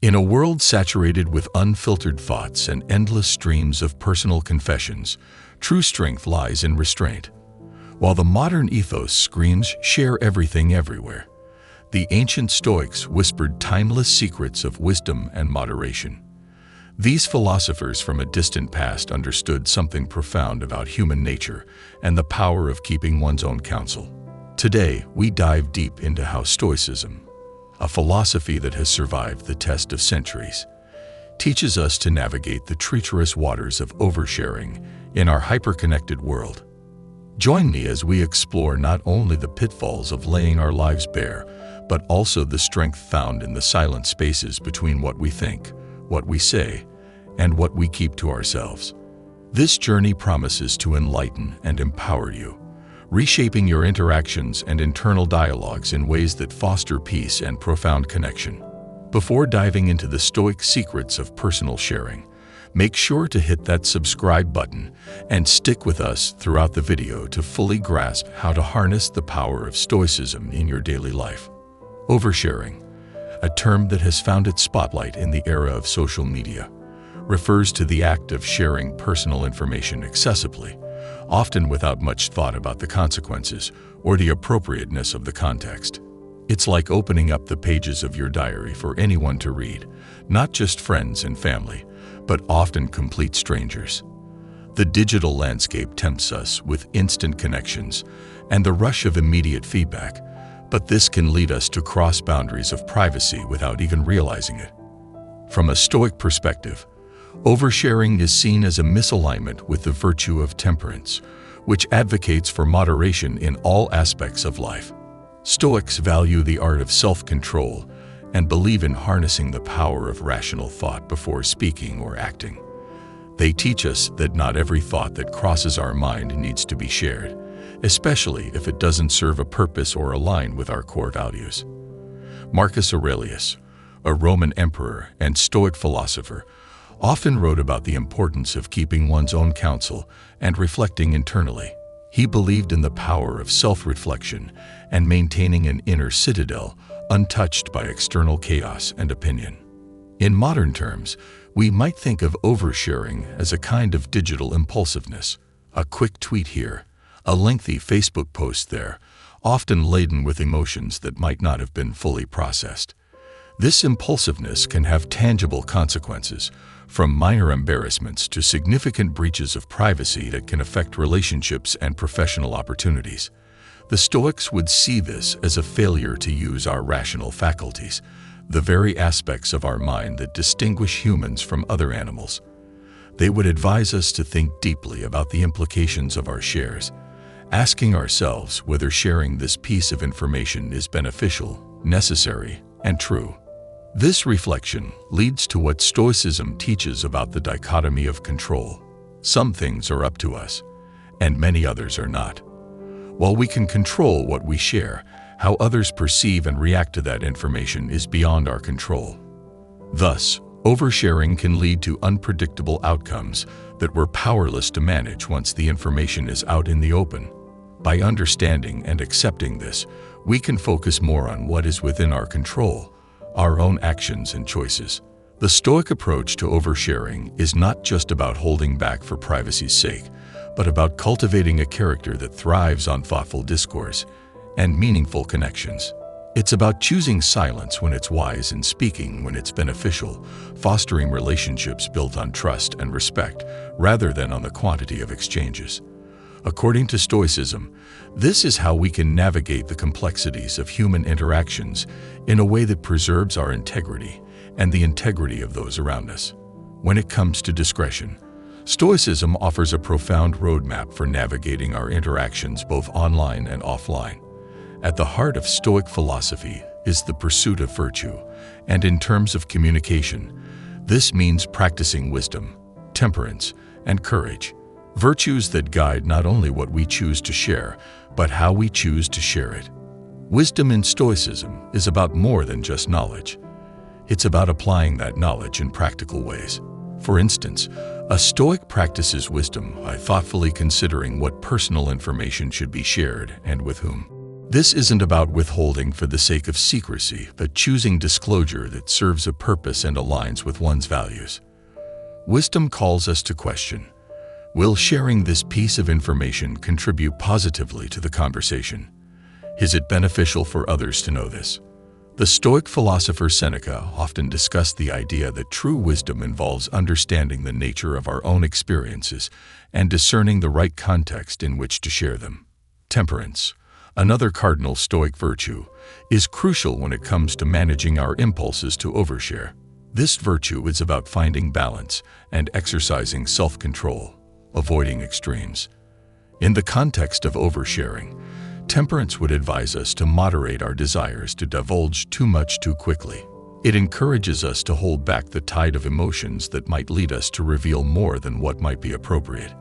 In a world saturated with unfiltered thoughts and endless streams of personal confessions, true strength lies in restraint. While the modern ethos screams, "Share everything everywhere," the ancient Stoics whispered timeless secrets of wisdom and moderation. These philosophers from a distant past understood something profound about human nature and the power of keeping one's own counsel. Today, we dive deep into how Stoicism, a philosophy that has survived the test of centuries, teaches us to navigate the treacherous waters of oversharing in our hyper-connected world. Join me as we explore not only the pitfalls of laying our lives bare, but also the strength found in the silent spaces between what we think, what we say, and what we keep to ourselves. This journey promises to enlighten and empower you, reshaping your interactions and internal dialogues in ways that foster peace and profound connection. Before diving into the Stoic secrets of personal sharing, make sure to hit that subscribe button and stick with us throughout the video to fully grasp how to harness the power of Stoicism in your daily life. Oversharing, a term that has found its spotlight in the era of social media, refers to the act of sharing personal information excessively, often without much thought about the consequences or the appropriateness of the context. It's like opening up the pages of your diary for anyone to read, not just friends and family, but often complete strangers. The digital landscape tempts us with instant connections and the rush of immediate feedback, but this can lead us to cross boundaries of privacy without even realizing it. From a Stoic perspective, oversharing is seen as a misalignment with the virtue of temperance, which advocates for moderation in all aspects of life. Stoics value the art of self-control and believe in harnessing the power of rational thought before speaking or acting. They teach us that not every thought that crosses our mind needs to be shared, especially if it doesn't serve a purpose or align with our core values. Marcus Aurelius, a Roman emperor and Stoic philosopher, often wrote about the importance of keeping one's own counsel and reflecting internally. He believed in the power of self-reflection and maintaining an inner citadel untouched by external chaos and opinion. In modern terms, we might think of oversharing as a kind of digital impulsiveness, a quick tweet here, a lengthy Facebook post there, often laden with emotions that might not have been fully processed. This impulsiveness can have tangible consequences, from minor embarrassments to significant breaches of privacy that can affect relationships and professional opportunities. The Stoics would see this as a failure to use our rational faculties, the very aspects of our mind that distinguish humans from other animals. They would advise us to think deeply about the implications of our shares, asking ourselves whether sharing this piece of information is beneficial, necessary, and true. This reflection leads to what Stoicism teaches about the dichotomy of control. Some things are up to us, and many others are not. While we can control what we share, how others perceive and react to that information is beyond our control. Thus, oversharing can lead to unpredictable outcomes that we're powerless to manage once the information is out in the open. By understanding and accepting this, we can focus more on what is within our control, our own actions and choices. The Stoic approach to oversharing is not just about holding back for privacy's sake, but about cultivating a character that thrives on thoughtful discourse and meaningful connections. It's about choosing silence when it's wise and speaking when it's beneficial, fostering relationships built on trust and respect rather than on the quantity of exchanges. According to Stoicism, this is how we can navigate the complexities of human interactions in a way that preserves our integrity and the integrity of those around us. When it comes to discretion, Stoicism offers a profound roadmap for navigating our interactions both online and offline. At the heart of Stoic philosophy is the pursuit of virtue, and in terms of communication, this means practicing wisdom, temperance, and courage. Virtues that guide not only what we choose to share, but how we choose to share it. Wisdom in Stoicism is about more than just knowledge. It's about applying that knowledge in practical ways. For instance, a Stoic practices wisdom by thoughtfully considering what personal information should be shared and with whom. This isn't about withholding for the sake of secrecy, but choosing disclosure that serves a purpose and aligns with one's values. Wisdom calls us to question, will sharing this piece of information contribute positively to the conversation? Is it beneficial for others to know this? The Stoic philosopher Seneca often discussed the idea that true wisdom involves understanding the nature of our own experiences and discerning the right context in which to share them. Temperance, another cardinal Stoic virtue, is crucial when it comes to managing our impulses to overshare. This virtue is about finding balance and exercising self-control, avoiding extremes. In the context of oversharing, temperance would advise us to moderate our desires to divulge too much too quickly. It encourages us to hold back the tide of emotions that might lead us to reveal more than what might be appropriate.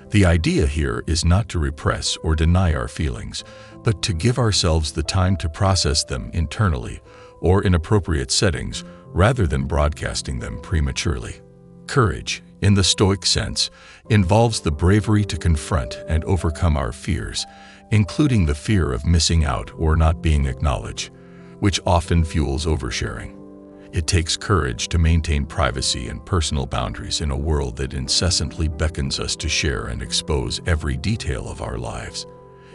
The idea here is not to repress or deny our feelings, but to give ourselves the time to process them internally or in appropriate settings rather than broadcasting them prematurely. Courage, in the Stoic sense, involves the bravery to confront and overcome our fears, including the fear of missing out or not being acknowledged, which often fuels oversharing. It takes courage to maintain privacy and personal boundaries in a world that incessantly beckons us to share and expose every detail of our lives.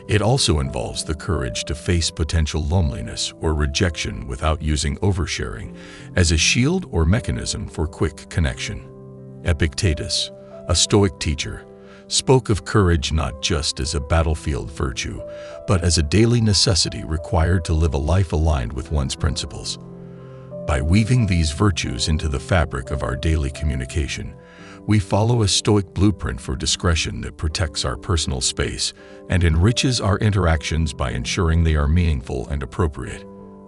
It also involves the courage to face potential loneliness or rejection without using oversharing as a shield or mechanism for quick connection. Epictetus, a Stoic teacher, spoke of courage not just as a battlefield virtue, but as a daily necessity required to live a life aligned with one's principles. By weaving these virtues into the fabric of our daily communication, we follow a Stoic blueprint for discretion that protects our personal space and enriches our interactions by ensuring they are meaningful and appropriate.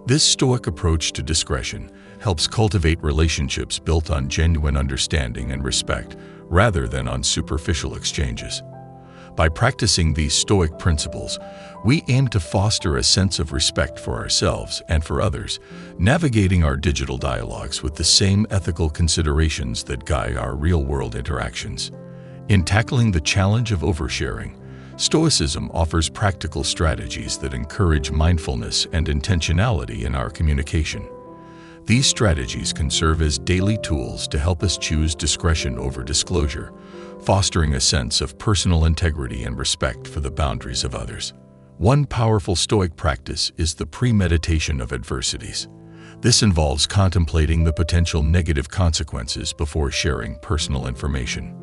This Stoic approach to discretion helps cultivate relationships built on genuine understanding and respect, rather than on superficial exchanges. By practicing these Stoic principles, we aim to foster a sense of respect for ourselves and for others, navigating our digital dialogues with the same ethical considerations that guide our real-world interactions. In tackling the challenge of oversharing, Stoicism offers practical strategies that encourage mindfulness and intentionality in our communication. These strategies can serve as daily tools to help us choose discretion over disclosure, fostering a sense of personal integrity and respect for the boundaries of others. One powerful Stoic practice is the premeditation of adversities. This involves contemplating the potential negative consequences before sharing personal information.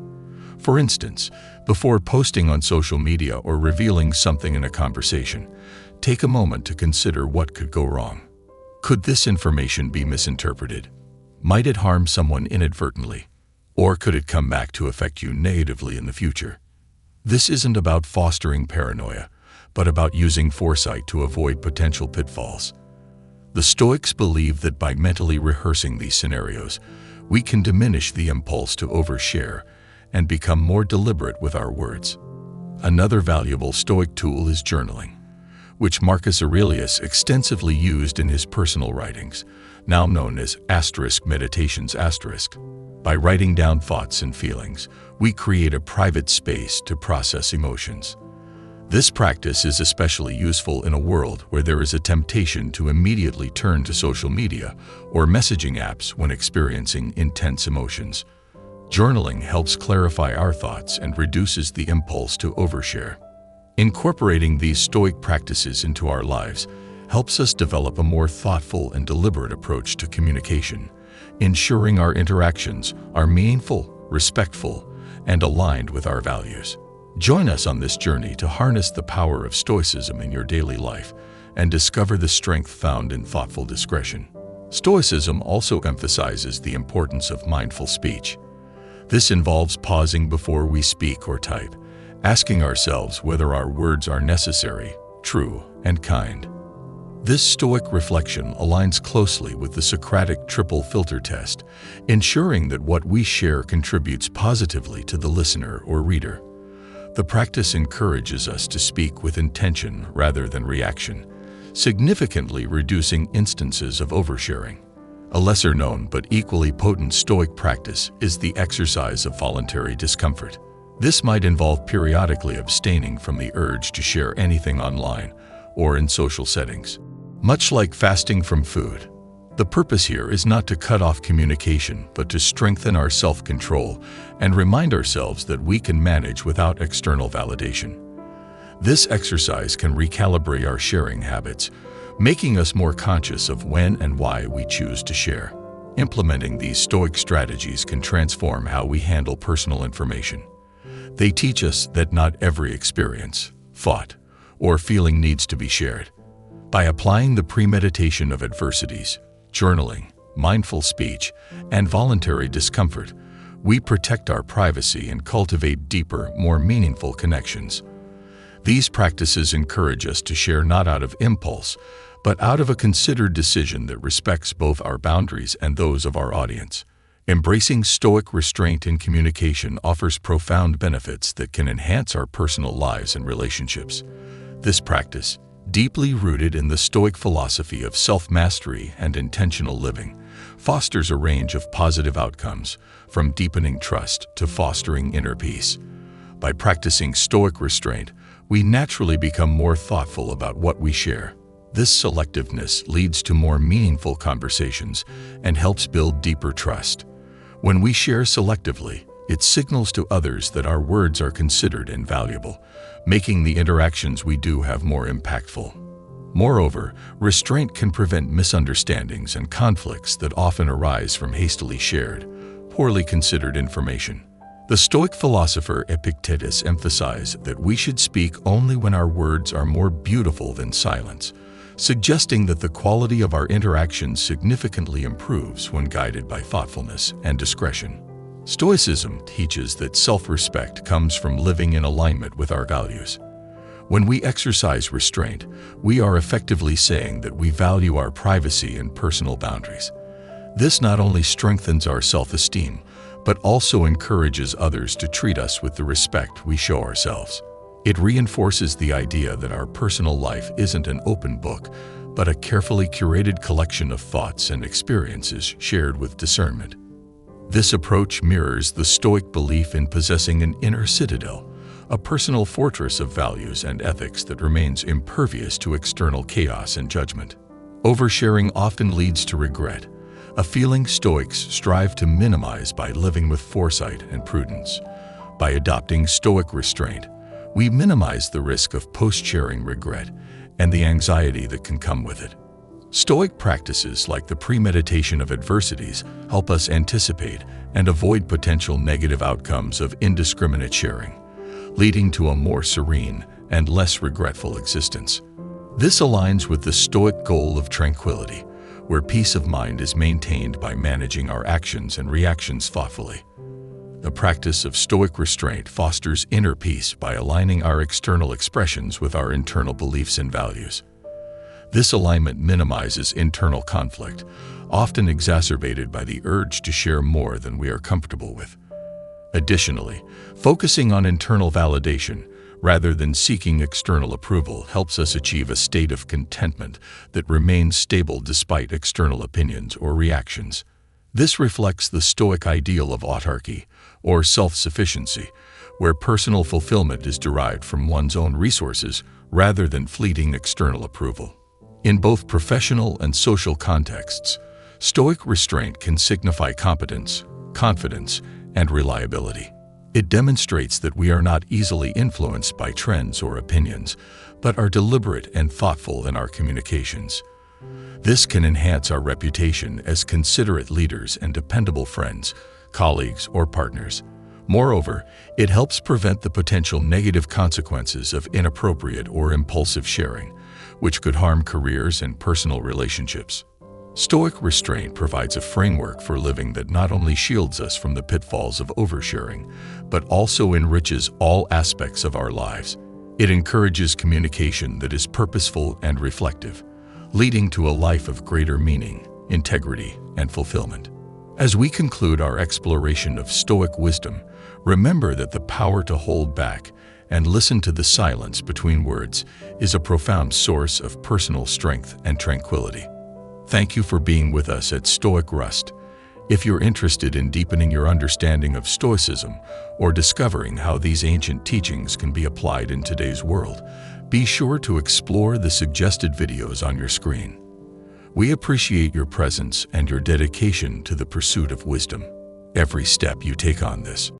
For instance, before posting on social media or revealing something in a conversation, take a moment to consider what could go wrong. Could this information be misinterpreted? Might it harm someone inadvertently? Or could it come back to affect you negatively in the future? This isn't about fostering paranoia, but about using foresight to avoid potential pitfalls. The Stoics believe that by mentally rehearsing these scenarios, we can diminish the impulse to overshare and become more deliberate with our words. Another valuable Stoic tool is journaling, which Marcus Aurelius extensively used in his personal writings, now known as *meditations*. By writing down thoughts and feelings, we create a private space to process emotions. This practice is especially useful in a world where there is a temptation to immediately turn to social media or messaging apps when experiencing intense emotions. Journaling helps clarify our thoughts and reduces the impulse to overshare. Incorporating these Stoic practices into our lives helps us develop a more thoughtful and deliberate approach to communication, ensuring our interactions are meaningful, respectful, and aligned with our values. Join us on this journey to harness the power of Stoicism in your daily life and discover the strength found in thoughtful discretion. Stoicism also emphasizes the importance of mindful speech. This involves pausing before we speak or type, asking ourselves whether our words are necessary, true, and kind. This Stoic reflection aligns closely with the Socratic triple filter test, ensuring that what we share contributes positively to the listener or reader. The practice encourages us to speak with intention rather than reaction, significantly reducing instances of oversharing. A lesser-known but equally potent Stoic practice is the exercise of voluntary discomfort. This might involve periodically abstaining from the urge to share anything online or in social settings. Much like fasting from food, the purpose here is not to cut off communication, but to strengthen our self-control and remind ourselves that we can manage without external validation. This exercise can recalibrate our sharing habits, making us more conscious of when and why we choose to share. Implementing these Stoic strategies can transform how we handle personal information. They teach us that not every experience, thought, or feeling needs to be shared. By applying the premeditation of adversities, journaling, mindful speech, and voluntary discomfort, we protect our privacy and cultivate deeper, more meaningful connections. These practices encourage us to share not out of impulse, but out of a considered decision that respects both our boundaries and those of our audience. Embracing Stoic restraint in communication offers profound benefits that can enhance our personal lives and relationships. This practice, deeply rooted in the Stoic philosophy of self-mastery and intentional living, fosters a range of positive outcomes, from deepening trust to fostering inner peace. By practicing Stoic restraint, we naturally become more thoughtful about what we share. This selectiveness leads to more meaningful conversations and helps build deeper trust. When we share selectively, it signals to others that our words are considered and valuable, making the interactions we do have more impactful. Moreover, restraint can prevent misunderstandings and conflicts that often arise from hastily shared, poorly considered information. The Stoic philosopher Epictetus emphasized that we should speak only when our words are more beautiful than silence, suggesting that the quality of our interactions significantly improves when guided by thoughtfulness and discretion. Stoicism teaches that self-respect comes from living in alignment with our values. When we exercise restraint, we are effectively saying that we value our privacy and personal boundaries. This not only strengthens our self-esteem, but also encourages others to treat us with the respect we show ourselves. It reinforces the idea that our personal life isn't an open book, but a carefully curated collection of thoughts and experiences shared with discernment. This approach mirrors the Stoic belief in possessing an inner citadel, a personal fortress of values and ethics that remains impervious to external chaos and judgment. Oversharing often leads to regret, a feeling Stoics strive to minimize by living with foresight and prudence. By adopting Stoic restraint, we minimize the risk of post-sharing regret and the anxiety that can come with it. Stoic practices like the premeditation of adversities help us anticipate and avoid potential negative outcomes of indiscriminate sharing, leading to a more serene and less regretful existence. This aligns with the Stoic goal of tranquility, where peace of mind is maintained by managing our actions and reactions thoughtfully. The practice of Stoic restraint fosters inner peace by aligning our external expressions with our internal beliefs and values. This alignment minimizes internal conflict, often exacerbated by the urge to share more than we are comfortable with. Additionally, focusing on internal validation rather than seeking external approval helps us achieve a state of contentment that remains stable despite external opinions or reactions. This reflects the Stoic ideal of autarky, or self-sufficiency, where personal fulfillment is derived from one's own resources rather than fleeting external approval. In both professional and social contexts, Stoic restraint can signify competence, confidence, and reliability. It demonstrates that we are not easily influenced by trends or opinions, but are deliberate and thoughtful in our communications. This can enhance our reputation as considerate leaders and dependable friends, colleagues, or partners. Moreover, it helps prevent the potential negative consequences of inappropriate or impulsive sharing, which could harm careers and personal relationships. Stoic restraint provides a framework for living that not only shields us from the pitfalls of oversharing, but also enriches all aspects of our lives. It encourages communication that is purposeful and reflective, leading to a life of greater meaning, integrity, and fulfillment. As we conclude our exploration of Stoic wisdom, remember that the power to hold back and listen to the silence between words is a profound source of personal strength and tranquility. Thank you for being with us at Stoic Rust, If you're interested in deepening your understanding of Stoicism or discovering how these ancient teachings can be applied in today's world, be sure to explore the suggested videos on your screen. We appreciate your presence and your dedication to the pursuit of wisdom. Every step you take on this